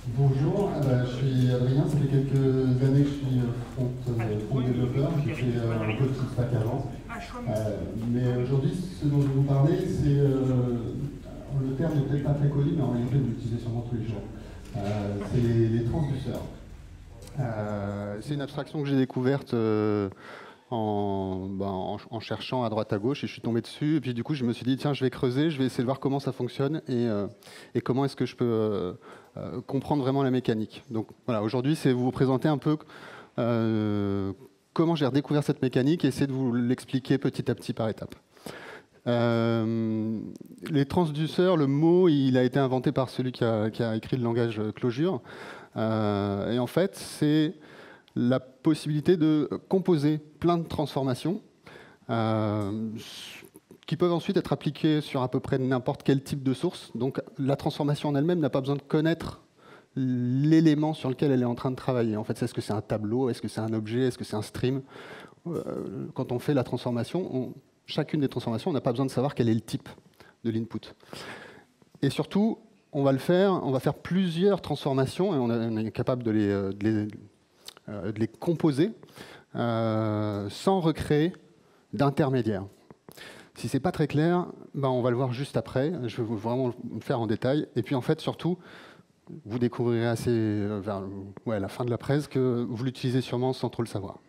Bonjour, je suis Adrien, ça fait quelques années que je suis front développeur, j'ai fait un peu de full stack avant. Mais aujourd'hui, ce dont je vais vous parler, c'est le terme n'est peut-être pas très connu, mais en réalité vous l'utilisez sûrement tous les jours. C'est les transduceurs. C'est une abstraction que j'ai découverte en cherchant à droite à gauche et je suis tombé dessus. Et puis du coup, je me suis dit, tiens, je vais creuser, je vais essayer de voir comment ça fonctionne et comment est-ce que je peux comprendre vraiment la mécanique. Donc voilà, aujourd'hui, c'est vous présenter un peu comment j'ai redécouvert cette mécanique et essayer de vous l'expliquer petit à petit par étapes. Les transduceurs, le mot, il a été inventé par celui qui a écrit le langage Clojure. Et en fait, c'est la possibilité de composer plein de transformations qui peuvent ensuite être appliquées sur à peu près n'importe quel type de source. Donc la transformation en elle-même n'a pas besoin de connaître l'élément sur lequel elle est en train de travailler. En fait, est-ce que c'est un tableau, est-ce que c'est un objet, est-ce que c'est un stream? Quand on fait la transformation, chacune des transformations, on n'a pas besoin de savoir quel est le type de l'input. Et surtout, on va faire plusieurs transformations et on est capable de les composer sans recréer d'intermédiaire. Si c'est pas très clair, on va le voir juste après. Je vais vraiment le faire en détail. Et puis en fait, surtout, vous découvrirez vers la fin de la presse que vous l'utilisez sûrement sans trop le savoir.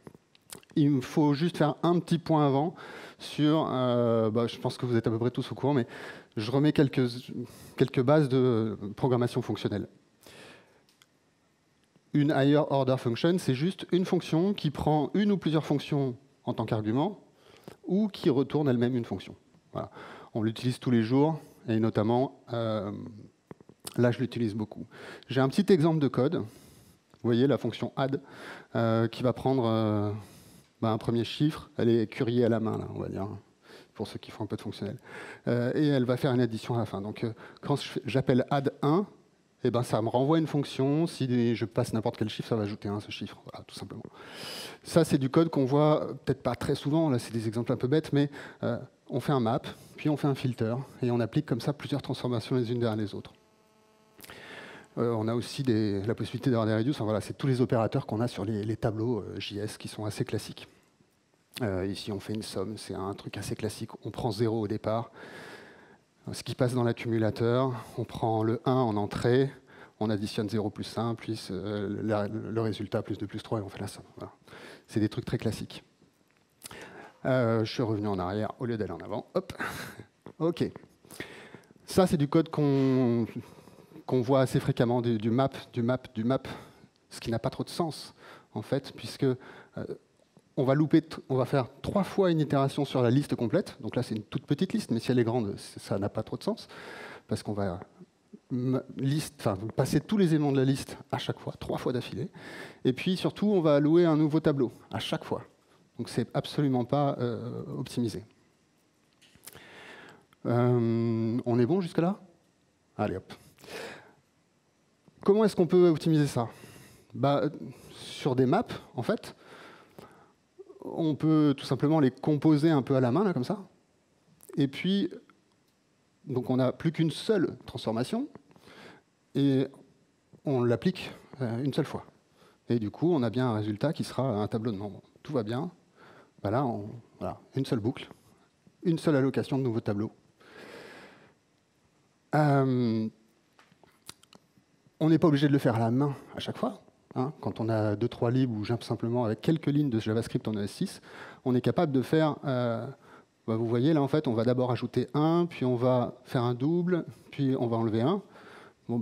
Il me faut juste faire un petit point avant sur, je pense que vous êtes à peu près tous au courant, mais je remets quelques bases de programmation fonctionnelle. Une higher order function, c'est juste une fonction qui prend une ou plusieurs fonctions en tant qu'argument ou qui retourne elle-même une fonction. Voilà. On l'utilise tous les jours et notamment, là je l'utilise beaucoup. J'ai un petit exemple de code. Vous voyez la fonction add qui va prendre un premier chiffre. Elle est currier à la main, là, on va dire, pour ceux qui font un peu de fonctionnel. Et elle va faire une addition à la fin. Donc quand j'appelle add 1, ça me renvoie une fonction. Si je passe n'importe quel chiffre, ça va ajouter 1 ce chiffre. Voilà, tout simplement. Ça, c'est du code qu'on voit peut-être pas très souvent. Là, c'est des exemples un peu bêtes, mais on fait un map, puis on fait un filter, et on applique comme ça plusieurs transformations les unes derrière les autres. On a aussi la possibilité d'avoir des reduce. Enfin, voilà, c'est tous les opérateurs qu'on a sur les tableaux JS qui sont assez classiques. Ici, on fait une somme. C'est un truc assez classique. On prend 0 au départ. Ce qui passe dans l'accumulateur, on prend le 1 en entrée, on additionne 0 plus 1, plus le résultat, plus 2 plus 3, et on fait la somme. Voilà. C'est des trucs très classiques. Je suis revenu en arrière au lieu d'aller en avant. Hop. OK. Ça, c'est du code qu'on voit assez fréquemment, du map, ce qui n'a pas trop de sens, en fait, puisque on va faire 3 fois une itération sur la liste complète. Donc là, c'est une toute petite liste, mais si elle est grande, ça n'a pas trop de sens, parce qu'on va passer tous les éléments de la liste à chaque fois, 3 fois d'affilée. Et puis surtout, on va allouer un nouveau tableau à chaque fois. Donc c'est absolument pas optimisé. On est bon jusque-là? Allez, hop. Comment est-ce qu'on peut optimiser ça? Sur des maps, en fait, on peut tout simplement les composer un peu à la main, là, comme ça. Et puis, donc on n'a plus qu'une seule transformation, et on l'applique une seule fois. Et du coup, on a bien un résultat qui sera un tableau de nombres. Tout va bien. Voilà, une seule boucle, une seule allocation de nouveaux tableaux. On n'est pas obligé de le faire à la main à chaque fois. Quand on a 2-3 libres ou simplement avec quelques lignes de JavaScript en ES6, on est capable de faire... vous voyez, là, en fait, on va d'abord ajouter 1, puis on va faire un double, puis on va enlever 1.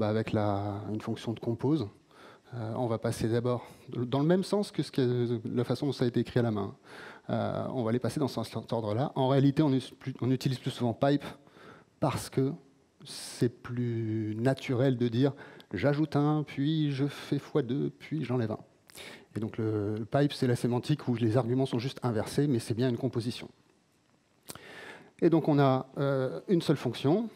Avec une fonction de compose, on va passer d'abord dans le même sens que la façon dont ça a été écrit à la main. On va les passer dans cet ordre-là. En réalité, on utilise plus souvent pipe parce que c'est plus naturel de dire j'ajoute 1, puis je fais x2, puis j'enlève 1. Et donc le pipe, c'est la sémantique où les arguments sont juste inversés, mais c'est bien une composition. Et donc on a une seule fonction,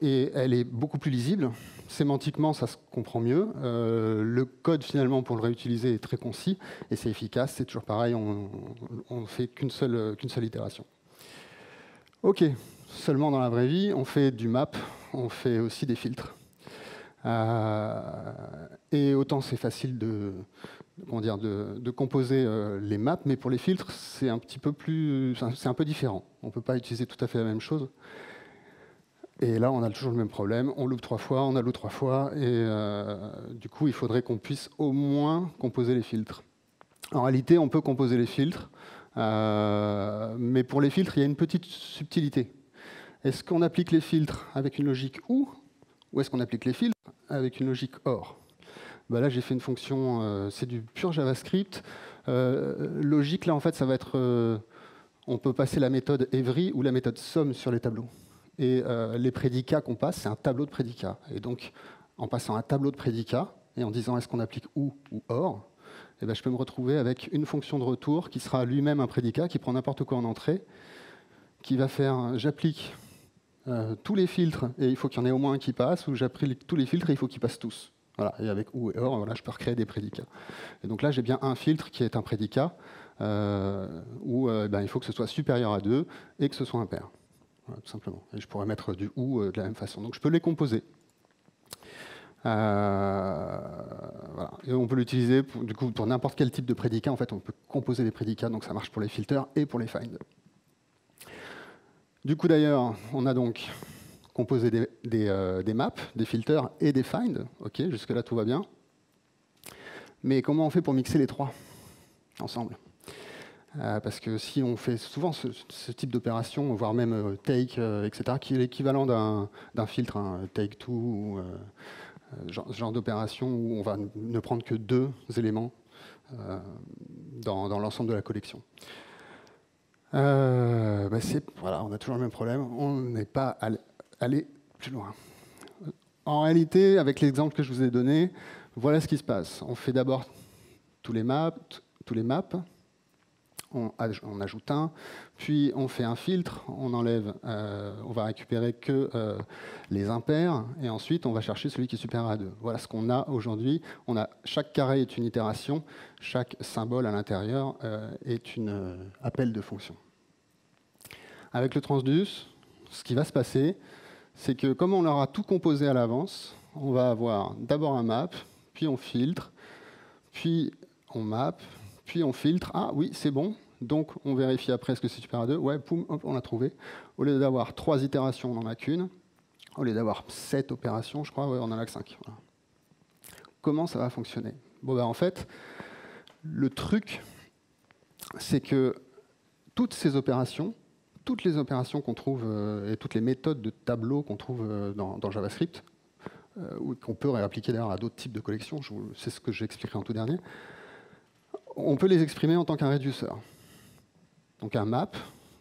et elle est beaucoup plus lisible. Sémantiquement, ça se comprend mieux. Le code, finalement, pour le réutiliser, est très concis, et c'est efficace. C'est toujours pareil, on ne fait qu'une seule itération. OK. Seulement dans la vraie vie, on fait du map, on fait aussi des filtres. Et autant c'est facile de composer les maps, mais pour les filtres, c'est un peu différent. On ne peut pas utiliser tout à fait la même chose. Et là, on a toujours le même problème. On loupe 3 fois, on alloue 3 fois, et du coup, il faudrait qu'on puisse au moins composer les filtres. En réalité, on peut composer les filtres, mais pour les filtres, il y a une petite subtilité. Est-ce qu'on applique les filtres avec une logique ou est-ce qu'on applique les filtres avec une logique OR? Là, j'ai fait une fonction, c'est du pur JavaScript. Logique, là, en fait, ça va être... on peut passer la méthode every ou la méthode sum sur les tableaux. Et les prédicats qu'on passe, c'est un tableau de prédicats. Et donc, en passant un tableau de prédicats et en disant est-ce qu'on applique ou OR, eh ben, je peux me retrouver avec une fonction de retour qui sera lui-même un prédicat, qui prend n'importe quoi en entrée, qui va faire j'applique tous les filtres et il faut qu'il y en ait au moins un qui passe, ou j'applique tous les filtres et il faut qu'ils passent tous. Voilà. Et avec ou et OR, voilà, je peux recréer des prédicats. Et donc là, j'ai bien un filtre qui est un prédicat où il faut que ce soit supérieur à 2 et que ce soit impair. Voilà, tout simplement. Et je pourrais mettre du ou de la même façon. Donc je peux les composer. Voilà. Et on peut l'utiliser pour n'importe quel type de prédicat. En fait, on peut composer des prédicats, donc ça marche pour les filters et pour les find. Du coup, d'ailleurs, on a donc composé des maps, des filters et des find. Ok, jusque-là, tout va bien. Mais comment on fait pour mixer les trois ensemble? Parce que si on fait souvent ce type d'opération, voire même take, etc., qui est l'équivalent d'un filtre, take two, ou genre d'opération où on va ne prendre que 2 éléments dans l'ensemble de la collection. Voilà, on a toujours le même problème, on n'est pas allé plus loin. En réalité, avec l'exemple que je vous ai donné, voilà ce qui se passe. On fait d'abord tous les maps, on ajoute un, puis on fait un filtre, on enlève, on va récupérer que les impairs, et ensuite on va chercher celui qui est supérieur à 2. Voilà ce qu'on a aujourd'hui. Chaque carré est une itération, chaque symbole à l'intérieur est un appel de fonction. Avec le transduce, ce qui va se passer, c'est que comme on aura tout composé à l'avance, on va avoir d'abord un map, puis on filtre, puis on map, puis on filtre. Ah oui, c'est bon. Donc on vérifie après est-ce que c'est supérieur à 2. Ouais, poum, hop, on l'a trouvé. Au lieu d'avoir 3 itérations, on n'en a qu'une. Au lieu d'avoir 7 opérations, je crois, ouais, on en a que 5. Voilà. Comment ça va fonctionner? En fait, le truc, c'est que toutes les opérations qu'on trouve et toutes les méthodes de tableau qu'on trouve dans JavaScript, ou qu'on peut réappliquer d'ailleurs à d'autres types de collections, c'est ce que j'expliquerai en tout dernier, on peut les exprimer en tant qu'un réduceur. Donc un map,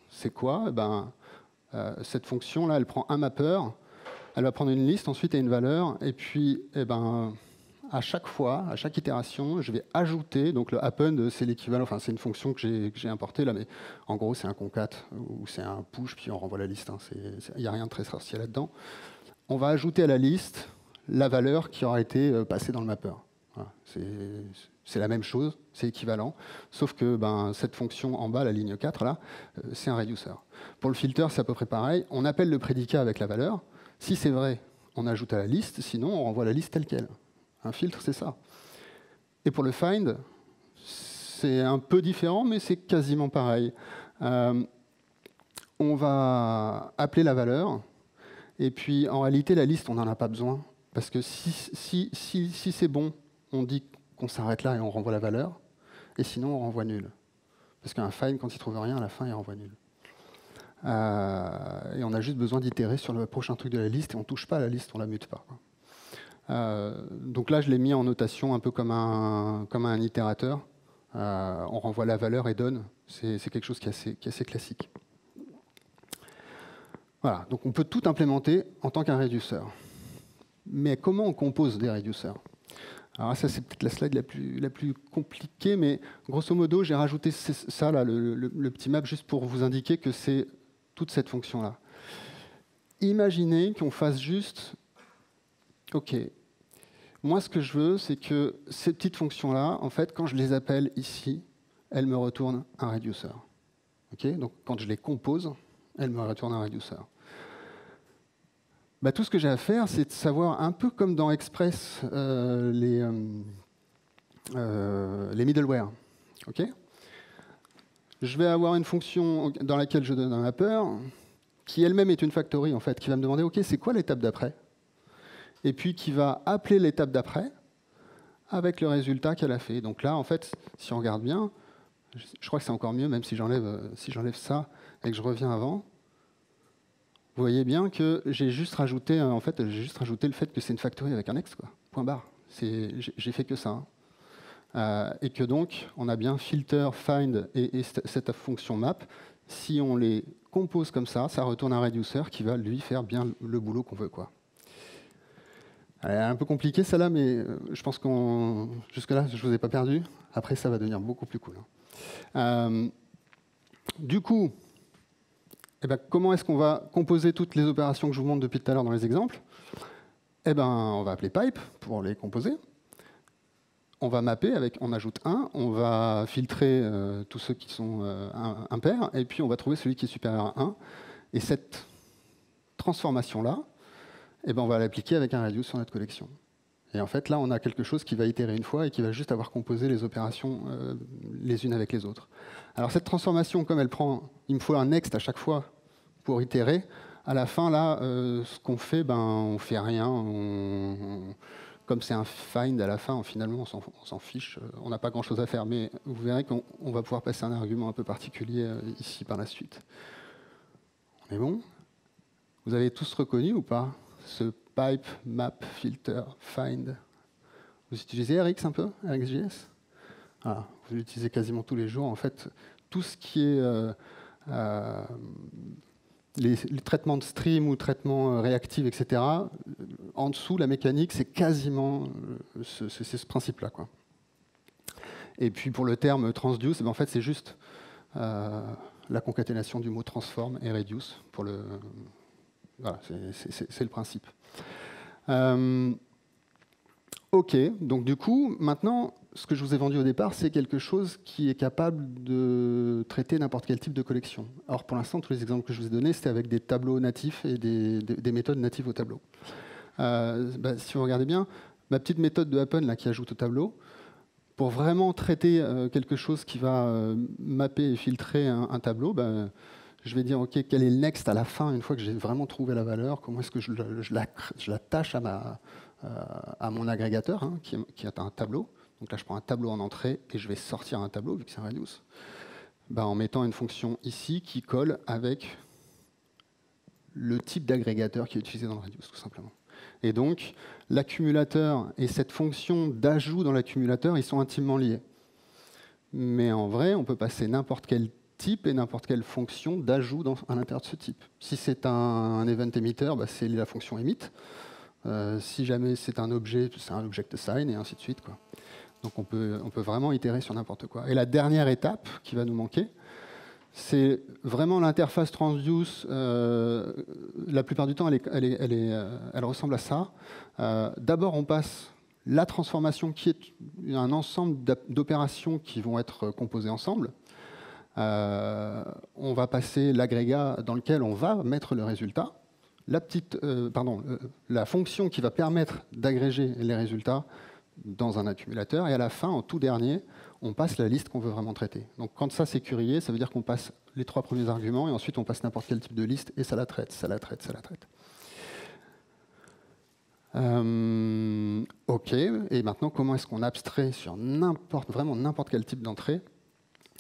c'est quoi? Cette fonction-là, elle prend un mapper, elle va prendre une liste ensuite et une valeur, et puis à chaque fois, à chaque itération, je vais ajouter, donc le append, c'est l'équivalent, enfin c'est une fonction que j'ai importée là, mais en gros c'est un concat ou c'est un push, puis on renvoie la liste, il n'y a rien de très sorcier là-dedans. On va ajouter à la liste la valeur qui aura été passée dans le mapper. Voilà, c'est la même chose, c'est équivalent, sauf que cette fonction en bas, la ligne 4, là, c'est un reducer. Pour le filter, c'est à peu près pareil. On appelle le prédicat avec la valeur. Si c'est vrai, on ajoute à la liste, sinon on renvoie la liste telle qu'elle. Un filtre, c'est ça. Et pour le find, c'est un peu différent, mais c'est quasiment pareil. On va appeler la valeur, et puis en réalité, la liste, on n'en a pas besoin, parce que si c'est bon, on dit qu'on s'arrête là et on renvoie la valeur, et sinon on renvoie nul. Parce qu'un find, quand il ne trouve rien, à la fin, il renvoie nul. Et on a juste besoin d'itérer sur le prochain truc de la liste, et on ne touche pas à la liste, on ne la mute pas. Donc là, je l'ai mis en notation un peu comme un itérateur. On renvoie la valeur et donne. C'est quelque chose qui est assez classique. Voilà, donc on peut tout implémenter en tant qu'un reducer. Mais comment on compose des reducers? Alors ça, c'est peut-être la slide la plus compliquée, mais grosso modo, j'ai rajouté ça, là, le petit map, juste pour vous indiquer que c'est toute cette fonction-là. Imaginez qu'on fasse juste... OK, moi, ce que je veux, c'est que ces petites fonctions-là, en fait, quand je les appelle ici, elles me retournent un reducer. OK, donc quand je les compose, elles me retournent un reducer. Bah, tout ce que j'ai à faire, c'est de savoir, un peu comme dans Express, les middleware. Ok, je vais avoir une fonction dans laquelle je donne un mapper, qui elle-même est une factory, en fait, qui va me demander, OK, c'est quoi l'étape d'après? Et puis qui va appeler l'étape d'après avec le résultat qu'elle a fait. Donc là, en fait, si on regarde bien, je crois que c'est encore mieux, même si j'enlève ça et que je reviens avant. Vous voyez bien que j'ai juste rajouté, le fait que c'est une factory avec un X, quoi. Point barre. J'ai fait que ça. Et que donc, on a bien filter, find et cette fonction map. Si on les compose comme ça retourne un reducer qui va lui faire bien le boulot qu'on veut, quoi. Elle est un peu compliquée celle-là, mais je pense qu'on jusque-là, je ne vous ai pas perdu. Après, ça va devenir beaucoup plus cool. Du coup, eh ben, comment est-ce qu'on va composer toutes les opérations que je vous montre depuis tout à l'heure dans les exemples? Eh ben, on va appeler pipe pour les composer. On va mapper on ajoute 1, on va filtrer tous ceux qui sont impairs, et puis on va trouver celui qui est supérieur à 1. Et cette transformation-là, eh ben, on va l'appliquer avec un reduce sur notre collection. Et en fait, là, on a quelque chose qui va itérer une fois et qui va juste avoir composé les opérations les unes avec les autres. Alors cette transformation, comme elle prend, il me faut un next à chaque fois pour itérer. À la fin, là, ce qu'on fait, ben, on fait rien. Comme c'est un find à la fin, finalement, on s'en fiche. On n'a pas grand-chose à faire. Mais vous verrez qu'on va pouvoir passer un argument un peu particulier ici par la suite. On est bon? Vous avez tous reconnu ou pas ce pipe, map, filter, find? Vous utilisez RX un peu, RxJS? Ah, vous l'utilisez quasiment tous les jours. En fait, tout ce qui est les traitements de stream ou traitements réactifs, etc., en dessous, la mécanique, c'est quasiment ce principe-là, quoi. Et puis pour le terme transduce, en fait, c'est juste la concaténation du mot transform et reduce. Voilà, c'est le principe. OK, donc du coup, maintenant, ce que je vous ai vendu au départ, c'est quelque chose qui est capable de traiter n'importe quel type de collection. Or, pour l'instant, tous les exemples que je vous ai donnés, c'était avec des tableaux natifs et des méthodes natives au tableau. Si vous regardez bien, ma petite méthode de happen là, qui ajoute au tableau, pour vraiment traiter quelque chose qui va mapper et filtrer un tableau, je vais dire, OK, quel est le next à la fin, une fois que j'ai vraiment trouvé la valeur, comment est-ce que je l'attache à mon agrégateur, hein, qui est un tableau. Donc là, je prends un tableau en entrée et je vais sortir un tableau, vu que c'est un reduce, en mettant une fonction ici qui colle avec le type d'agrégateur qui est utilisé dans le reduce, tout simplement. Et donc, l'accumulateur et cette fonction d'ajout dans l'accumulateur, ils sont intimement liés. Mais en vrai, on peut passer n'importe quel type et n'importe quelle fonction d'ajout à l'intérieur de ce type. Si c'est un event emitter, c'est la fonction emit. Si jamais c'est un objet, c'est un object assign, et ainsi de suite, quoi. Donc on peut vraiment itérer sur n'importe quoi. Et la dernière étape qui va nous manquer, c'est vraiment l'interface transduce. La plupart du temps, elle ressemble à ça. D'abord, on passe la transformation qui est un ensemble d'opérations qui vont être composées ensemble. On va passer l'agrégat dans lequel on va mettre le résultat. La fonction qui va permettre d'agréger les résultats dans un accumulateur. Et à la fin, en tout dernier, on passe la liste qu'on veut vraiment traiter. Donc quand ça c'est queryé, ça veut dire qu'on passe les 3 premiers arguments et ensuite on passe n'importe quel type de liste et ça la traite, ça la traite, ça la traite. OK, et maintenant comment est-ce qu'on abstrait sur vraiment n'importe quel type d'entrée?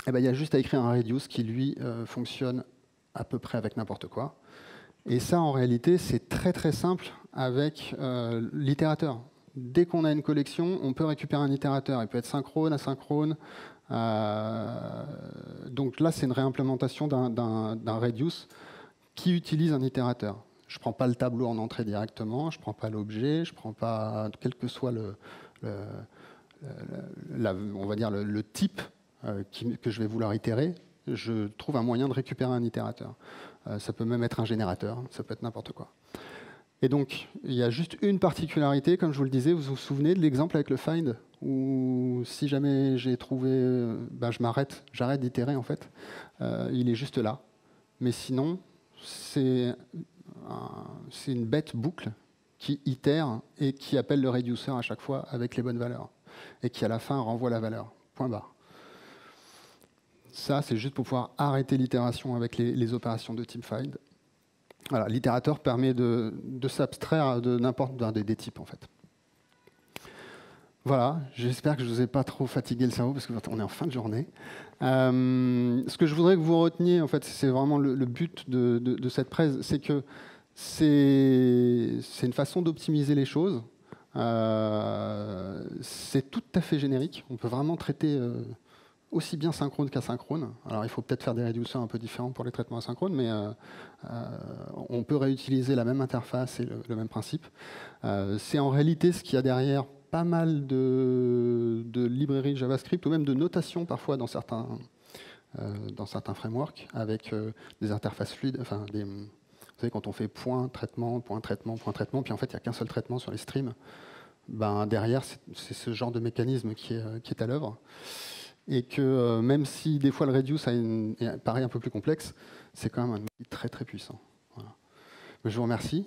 Il y a juste à écrire un reduce qui lui fonctionne à peu près avec n'importe quoi. Et ça en réalité c'est très très simple avec l'itérateur. Dès qu'on a une collection, on peut récupérer un itérateur. Il peut être synchrone, asynchrone. Donc là, c'est une réimplémentation d'un reduce qui utilise un itérateur. Je ne prends pas le tableau en entrée directement, je ne prends pas l'objet, je ne prends pas, quel que soit on va dire le type que je vais vouloir itérer, je trouve un moyen de récupérer un itérateur. Ça peut même être un générateur, ça peut être n'importe quoi. Et donc, il y a juste une particularité, comme je vous le disais, vous vous souvenez de l'exemple avec le find, où si jamais j'ai trouvé, j'arrête d'itérer en fait, il est juste là. Mais sinon, c'est c'est une bête boucle qui itère et qui appelle le reducer à chaque fois avec les bonnes valeurs et qui à la fin renvoie la valeur. Point barre. Ça, c'est juste pour pouvoir arrêter l'itération avec les opérations de type find. Voilà, l'itérateur permet de s'abstraire de n'importe des types en fait. Voilà, j'espère que je ne vous ai pas trop fatigué le cerveau parce qu'on est en fin de journée. Ce que je voudrais que vous reteniez, en fait, c'est vraiment le but de cette presse, c'est que c'est une façon d'optimiser les choses. C'est tout à fait générique. On peut vraiment traiter aussi bien synchrone qu'asynchrone. Alors il faut peut-être faire des réducers un peu différents pour les traitements asynchrones, mais on peut réutiliser la même interface et le même principe. C'est en réalité ce qu'il y a derrière pas mal de librairies JavaScript ou même de notation parfois dans certains frameworks avec des interfaces fluides. Enfin, vous savez, quand on fait point, traitement, point, traitement, point, traitement, puis en fait, il n'y a qu'un seul traitement sur les streams, ben, derrière, c'est ce genre de mécanisme qui est à l'œuvre. Et que même si des fois le reduce paraît un peu plus complexe, c'est quand même un outil très très puissant. Voilà. Je vous remercie.